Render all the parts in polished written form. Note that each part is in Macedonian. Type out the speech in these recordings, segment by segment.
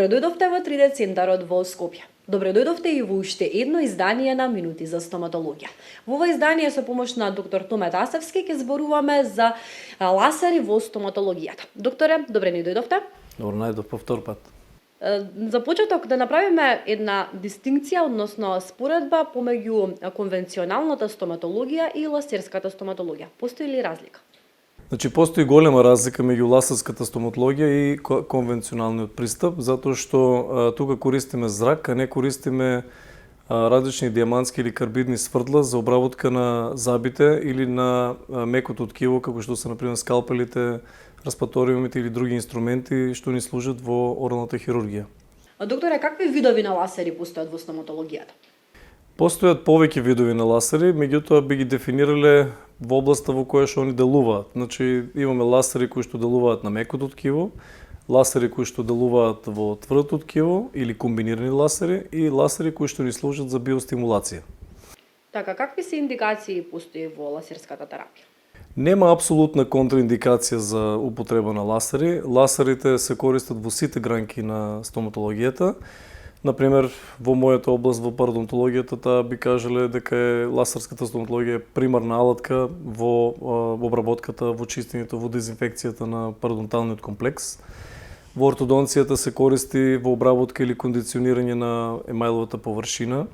Добре дојдовте во 3D центарот во Скопје. Добре дојдовте и во уште едно издание на Минути за стоматологија. Во ова издание со помош на доктор Томе Тасевски ќе зборуваме за ласери во стоматологијата. Докторе, добре ни дојдовте. Добро најдов по втор пат. За почеток да направиме една дистинкција, односно споредба помеѓу конвенционалната стоматологија и ласерската стоматологија. Постои ли разлика? Значи, постои голема разлика меѓу ласерската стоматологија и конвенционалниот пристап, затоа што тука користиме зрак, а не користиме различни диамантски или карбидни сврдла за обработка на забите или на мекото ткиво, како што се например скалпелите, распаториумите или други инструменти што ни служат во оралната хирургија. Докторе, какви видови на ласери постојат во стоматологијата? Постојат повеќе видови на ласери, меѓутоа би ги дефинирале во областа во која што они делуваат. Значи, имаме ласери кои што делуваат на мекото ткиво, ласери кои што делуваат во тврдото ткиво или комбинирани ласери и ласери кои што ни служат за биостимулација. Така, какви се индикации постои во ласерската терапија? Нема апсолутна контраиндикација за употреба на ласери. Ласерите се користат во сите гранки на стоматологијата. Например, во мојата област, во пародонтологијата, таа би кажале дека ласерската стоматологија е примарна алатка во обработката, во чистењето, во дезинфекцијата на пародонталниот комплекс. Во ортодонцијата се користи во обработка или кондиционирање на емајловата површина.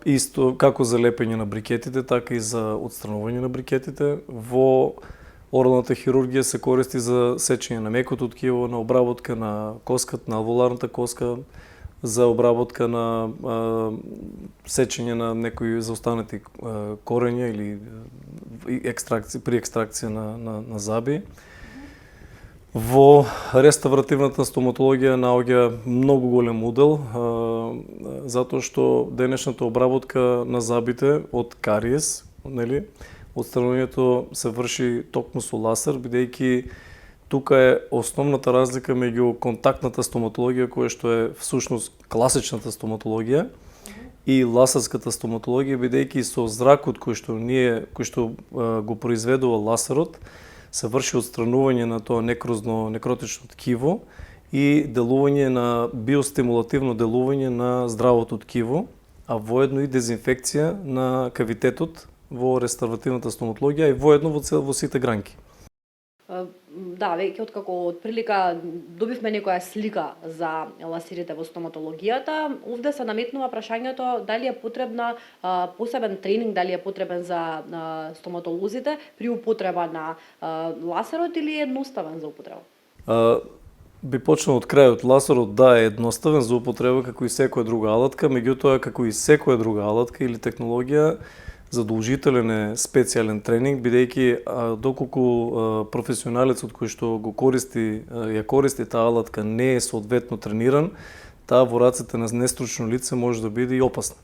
Исто како за лепење на брикетите, така и за отстранување на брикетите. Во оралната хирургија се користи за сечење на мекото ткиво, на обработка на коската, на алвеоларната коска, за обработка на сечење на некои заостанати корења или при екстракција на заби. Во реставративната стоматологија наоѓа многу голем удел, затоа што денешната обработка на забите од кариес, нели, отстранувањето се врши токму со ласер, бидејќи тука е основната разлика меѓу контактната стоматологија, која што е всушност класичната стоматологија, и ласерската стоматологија, бидејќи со зракот кој што го произведува ласерот, се врши отстранување на тоа некротично ткиво и делување на биостимулативно делување на здравото ткиво, а воедно и дезинфекција на кавитетот во реставративната стоматологија и воедно во сите гранки. Да, веќе откако отприлика добивме некоја слика за ласерите во стоматологијата, овде се наметнува прашањето дали е потребна посебен тренинг, дали е потребен за стоматолозите при употреба на ласерот или е едноставен за употреба? Би почнал од крајот. Ласерот да е едноставен за употреба како и секоја друга алатка, меѓутоа како и секоја друга алатка или технологија задолжителен е специјален тренинг, бидејќи доколку професионалецот кој што ја користи таа алатка не е соодветно трениран, таа во рацете на нестручно лице може да биде и опасна.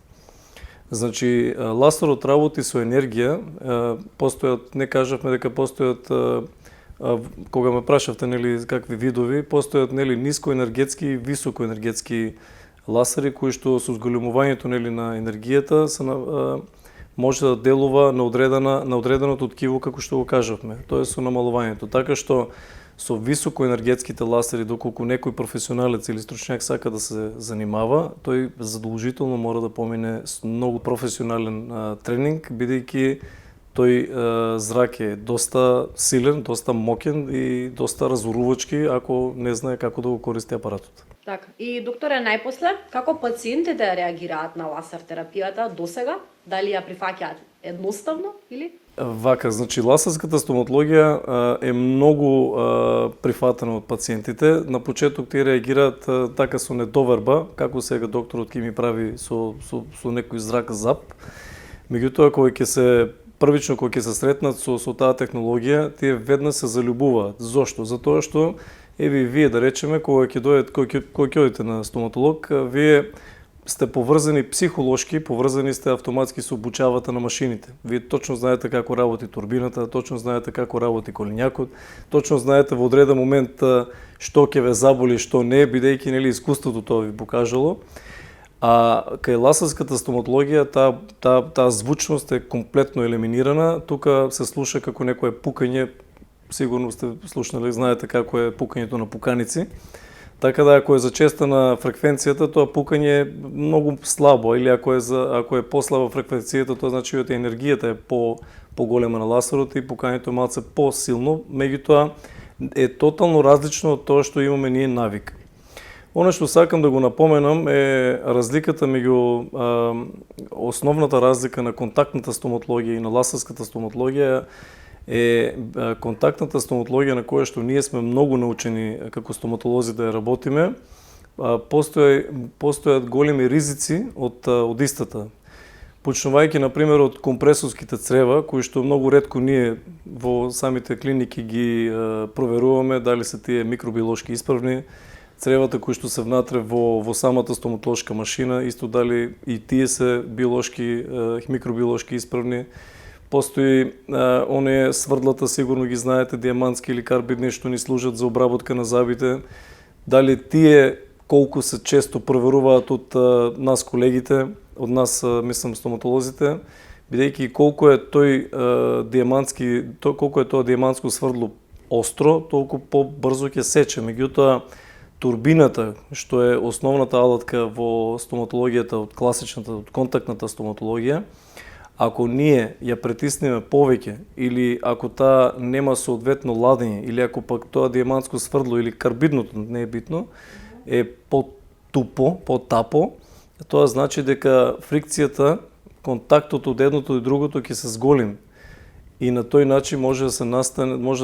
Значи, ласерот работи со енергија, постојат, не кажавме дека постојат, кога ме прашавте нели какви видови, постојат нели нискоенергетски и високоенергетски ласери кои што со зголемувањето нели на енергијата може да делува на одреденото ткиво како што го кажавме, тоа е со намалувањето. Така што со високоенергетските ласери, доколку некој професионалец или стручњак сака да се занимава, тој задолжително мора да помине многу професионален тренинг, бидејќи тој зрак е доста силен, доста моќен и доста разорувачки ако не знае како да го користи апаратот. Така, и докторе, најпосле, како пациентите реагираат на ласер терапијата досега? Дали ја прифаќаат едноставно или? Вака, значи ласерската стоматологија е многу прифатена од пациентите. На почеток тие реагираат така со недоверба, како сега докторот ќе ми прави со некој зрак зап. Меѓутоа првично кога ќе се сретнат со таа технологија, тие веднаш се залюбуваат. Зошто? Затоа што вие да речеме кога ќе одите на стоматолог, вие сте поврзани психолошки, поврзани сте автоматски со обучавата на машините. Вие точно знаете како работи турбината, точно знаете како работи коленјакот, точно знаете во одреден момент што ќе ве заболи, што не, бидејќи нели искуството тоа ви покажало. А кај ласерската стоматологија таа звучност е комплетно елиминирана. Тука се слуша како некое пукање, сигурно сте слушнали, знаете како е пукањето на пуканици. Така да, ако е зачестена фреквенцијата, тоа пукање е многу слабо, или ако е послаба фреквенцијата, тоа значи дека енергијата е поголема на ласерот и пукањето е малце посилно, меѓутоа е тотално различно од тоа што имаме ние навик. Оно што сакам да го напоменам е разликата меѓу основната разлика на контактната стоматологија и на ласерската стоматологија е контактната стоматологија на која што ние сме многу научени како стоматолози да ја работиме. Постојат големи ризици од истата. Почнувајќи, например, од компресорските црева, кои што многу ретко ние во самите клиники ги проверуваме дали се тие микробиолошки исправни, цревата кои што се внатре во самата стоматолошка машина, исто дали и тие се микробиолошки исправни. Постои оние сврдлата, сигурно ги знаете, диамантски или карбидни, што ни служат за обработка на зъбите. Дали тие колку се често проверуваат од нас колегите, од нас, мислам, стоматолозите, бидејќи колку е тоа диамантско сврдло остро, толку побрзо ќе сече. Меѓутоа, турбината, што е основната алатка во стоматологијата од класичната, од контактната стоматологија, ако ние ја притиснеме повеќе или ако таа нема соодветно ладење или ако пак тоа диамантско сврдло или карбидното, не е битно, е потупо, потапо, тоа значи дека фрикцијата, контактот од едното и другото ќе се зголеми. И на тој начин може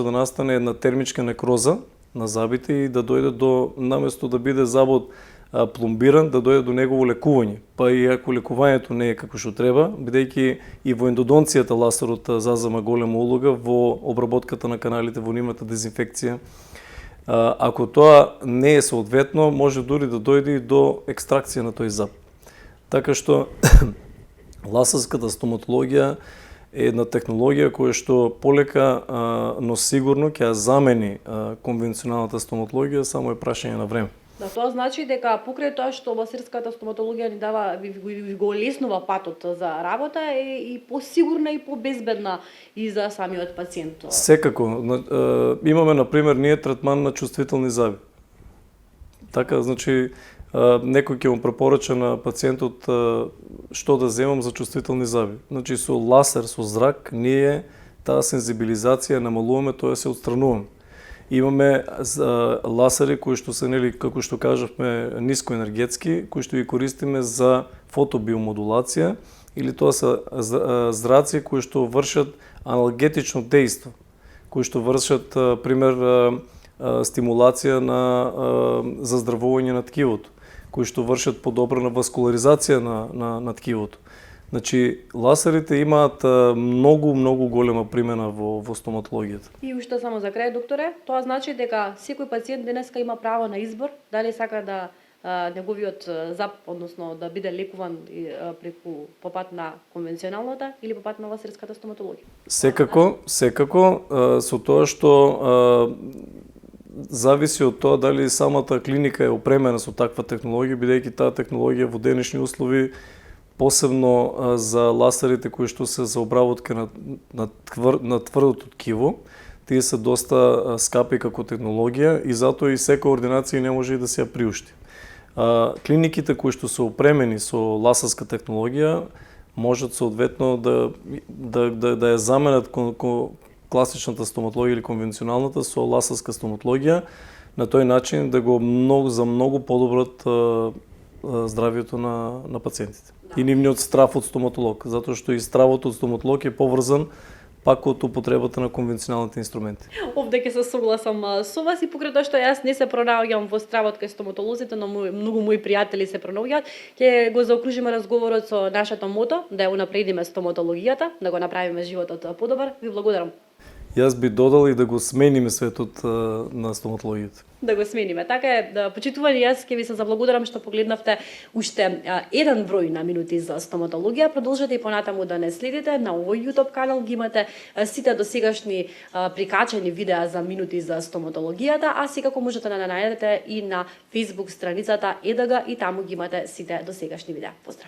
да настане една термичка некроза на зъбите и да дојде до, наместо да биде забот пломбиран, да дојде до негово лекување. Па и ако лекувањето не е како што треба, бидејќи и во ендодонцијата ласерот зазема голема улога во обработката на каналите, во нивната дезинфекција. Ако тоа не е соодветно, може дури да дојде и до екстракција на тој зъб. Така што ласерската стоматологија е една технологија која што полека, но сигурно ќе ја замени конвенционалната стоматологија, само е прашање на време. Да, тоа значи дека покрај тоа што ласерската стоматологија ни дава, ви го олеснува патот за работа, е и посигурна и побезбедна и за самиот пациент. Секако. Имаме, например, ние третман на чувствителни зъби. Така, значи, некој ќе му препорача на пациентот што да земам за чувствителни зъби. Значи, со ласер, со зрак, ние таа сензибилизација намалуваме, тоа се отстрануваме. Имаме ласери кои што се, нели, како што кажавме, нискоенергетски, кои што ги користиме за фотобиомодулација, или тоа се зраци кои што вршат аналгетично дејство, кои што вршат, пример, стимулација на заздравување на ткивото, кои што вршат подобрена васкуларизација на ткивото. Значи, ласерите имаат многу голема примена во стоматологијата. И уште само за крај, докторе, тоа значи дека секој пациент денеска има право на избор, дали сака да неговиот зъб, односно да биде лекуван по пат на конвенционалната или по пат на ласерската стоматологија. Секако, со тоа што зависи од тоа дали самата клиника е опремена со таква технологија, бидејќи таа технологија во денешни услови, посебно за ласерите кои што се за обработка на тврдото ткиво, тие се доста скапи како технологија и затоа и секоја ординација не може и да се ја приушти. Клиниките кои што се опремени со ласерска технологија можат соодветно да ја заменат класичната стоматологија или конвенционалната со ласерска стоматологија, на тој начин да го за многу подобрат здравието на пациентите. И нивниот страв од стоматолог, затоа што и стравот од стоматолог е поврзан пак од употребата на конвенционалните инструменти. Овде ќе се согласам со вас и покрај тоа што јас не се пронаоѓам во стравот кај стоматолозите, но многу мои пријатели се пронаоѓаат, ќе го заокружиме разговорот со нашето мото, да ја унапредиме стоматологијата, да го направиме животот подобар. Ви благодарам. Јас би додал и да го смениме светот на стоматологијата. Да го смениме. Така е, почитувани, јас ќе ви се заблагодарам што погледнавте уште еден број на минути за стоматологија. Продолжете и понатаму да не следите на овој YouTube канал, ги имате сите досегашни прикачени видеа за минути за стоматологијата, а секако можете да најдете и на Facebook страницата ЕДГ и таму ги имате сите досегашни видеа. Поздрав!